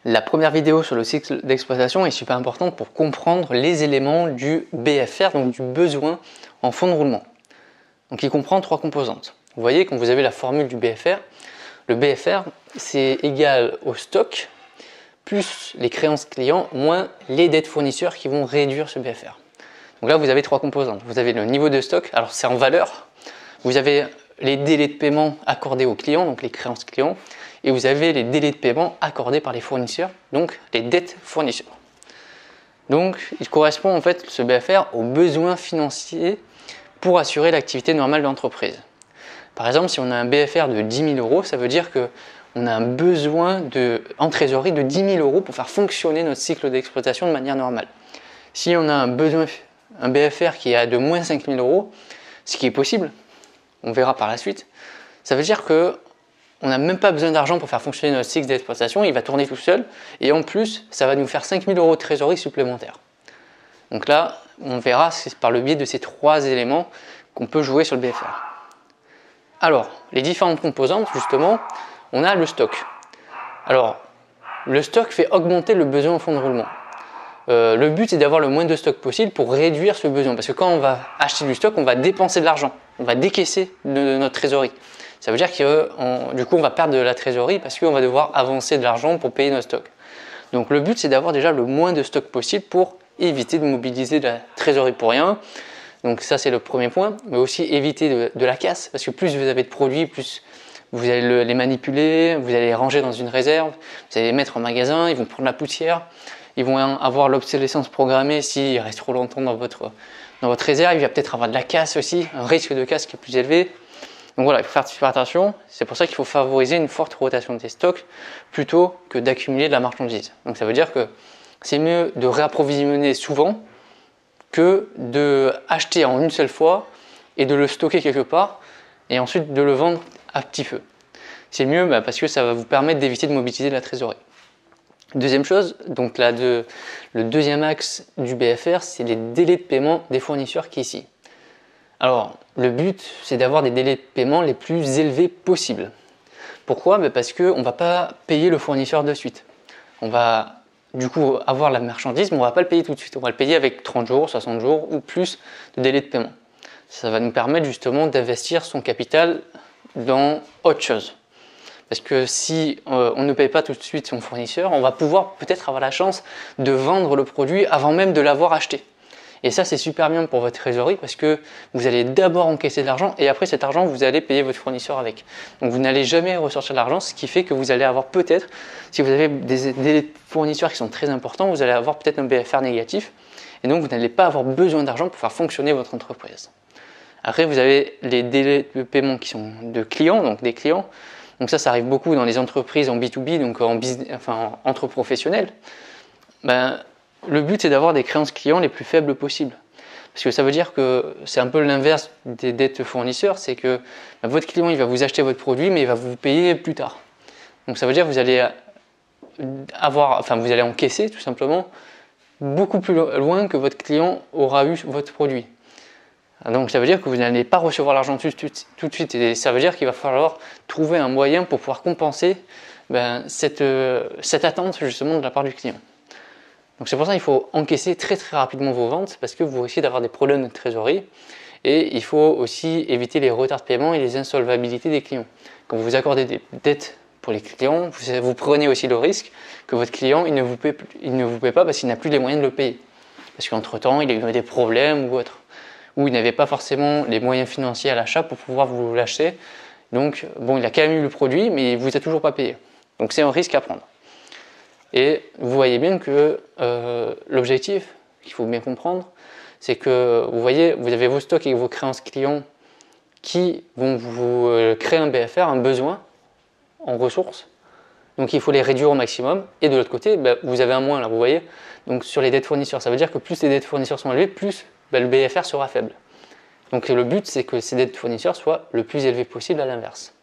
La première vidéo sur le cycle d'exploitation est super importante pour comprendre les éléments du BFR, donc du besoin en fonds de roulement. Donc il comprend 3 composantes. Vous voyez, quand vous avez la formule du BFR, le BFR c'est égal au stock plus les créances clients moins les dettes fournisseurs qui vont réduire ce BFR. Donc là vous avez 3 composantes. Vous avez le niveau de stock, alors c'est en valeur. Vous avez les délais de paiement accordés aux clients, donc les créances clients, et vous avez les délais de paiement accordés par les fournisseurs, donc les dettes fournisseurs. Donc il correspond en fait ce BFR aux besoins financiers pour assurer l'activité normale de l'entreprise. Par exemple, si on a un BFR de 10 000 euros, ça veut dire qu'on a un besoin en trésorerie de 10 000 euros pour faire fonctionner notre cycle d'exploitation de manière normale. Si on a un BFR qui est de moins 5 000 euros, ce qui est possible, on verra par la suite, ça veut dire qu'on n'a même pas besoin d'argent pour faire fonctionner notre cycle d'exploitation, il va tourner tout seul, et en plus, ça va nous faire 5 000 euros de trésorerie supplémentaire. Donc là, on verra, c'est par le biais de ces 3 éléments qu'on peut jouer sur le BFR. Alors, les différentes composantes, justement, on a le stock. Alors, le stock fait augmenter le besoin en fonds de roulement. Le but, c'est d'avoir le moins de stock possible pour réduire ce besoin. Parce que quand on va acheter du stock, on va dépenser de l'argent. On va décaisser de notre trésorerie. Ça veut dire que du coup, on va perdre de la trésorerie parce qu'on va devoir avancer de l'argent pour payer notre stock. Donc, le but, c'est d'avoir déjà le moins de stock possible pour éviter de mobiliser de la trésorerie pour rien. Donc ça, c'est le premier point. Mais aussi éviter de la casse. Parce que plus vous avez de produits, plus vous allez les manipuler, vous allez les ranger dans une réserve, vous allez les mettre en magasin, ils vont prendre la poussière. Ils vont avoir l'obsolescence programmée s'ils restent trop longtemps dans votre réserve. Il va peut-être avoir de la casse aussi, un risque de casse qui est plus élevé. Donc voilà, il faut faire super attention. C'est pour ça qu'il faut favoriser une forte rotation des stocks plutôt que d'accumuler de la marchandise. Donc ça veut dire que c'est mieux de réapprovisionner souvent que d'acheter en une seule fois et de le stocker quelque part et ensuite de le vendre à petit feu. C'est mieux parce que ça va vous permettre d'éviter de mobiliser de la trésorerie. Deuxième chose, donc le deuxième axe du BFR, c'est les délais de paiement des fournisseurs qui est ici. Alors, le but, c'est d'avoir des délais de paiement les plus élevés possibles. Pourquoi? Parce qu'on ne va pas payer le fournisseur de suite. On va du coup avoir la marchandise, mais on ne va pas le payer tout de suite. On va le payer avec 30 jours, 60 jours ou plus de délai de paiement. Ça va nous permettre justement d'investir son capital dans autre chose. Parce que si on ne paye pas tout de suite son fournisseur, on va pouvoir peut-être avoir la chance de vendre le produit avant même de l'avoir acheté. Et ça, c'est super bien pour votre trésorerie parce que vous allez d'abord encaisser de l'argent et après cet argent, vous allez payer votre fournisseur avec. Donc vous n'allez jamais ressortir de l'argent, ce qui fait que vous allez avoir peut-être, si vous avez des fournisseurs qui sont très importants, vous allez avoir peut-être un BFR négatif et donc vous n'allez pas avoir besoin d'argent pour faire fonctionner votre entreprise. Après, vous avez les délais de paiement qui sont de clients, donc des clients. Donc ça arrive beaucoup dans les entreprises en B2B, donc entre professionnels. Le but, c'est d'avoir des créances clients les plus faibles possibles. Parce que ça veut dire que c'est un peu l'inverse des dettes fournisseurs, c'est que votre client, il va vous acheter votre produit, mais il va vous payer plus tard. Donc ça veut dire que vous allez vous allez encaisser tout simplement beaucoup plus loin que votre client aura eu votre produit. Donc ça veut dire que vous n'allez pas recevoir l'argent tout de suite et ça veut dire qu'il va falloir trouver un moyen pour pouvoir compenser cette attente justement de la part du client. Donc c'est pour ça qu'il faut encaisser très rapidement vos ventes parce que vous risquez d'avoir des problèmes de trésorerie et il faut aussi éviter les retards de paiement et les insolvabilités des clients. Quand vous accordez des dettes pour les clients, vous prenez aussi le risque que votre client il ne vous paie pas parce qu'il n'a plus les moyens de le payer. Parce qu'entre-temps, il a eu des problèmes ou autre. Ou il n'avait pas forcément les moyens financiers à l'achat pour pouvoir vous l'acheter. Donc, bon, il a quand même eu le produit, mais il ne vous a toujours pas payé. Donc, c'est un risque à prendre. Et vous voyez bien que l'objectif, qu'il faut bien comprendre, c'est que vous voyez, vous avez vos stocks et vos créances clients qui vont vous créer un BFR, un besoin en ressources. Donc, il faut les réduire au maximum. Et de l'autre côté, vous avez un moins, là, vous voyez. Donc, sur les dettes fournisseurs, ça veut dire que plus les dettes fournisseurs sont élevées, plus le BFR sera faible. Donc le but, c'est que ces dettes fournisseurs soient le plus élevées possible à l'inverse.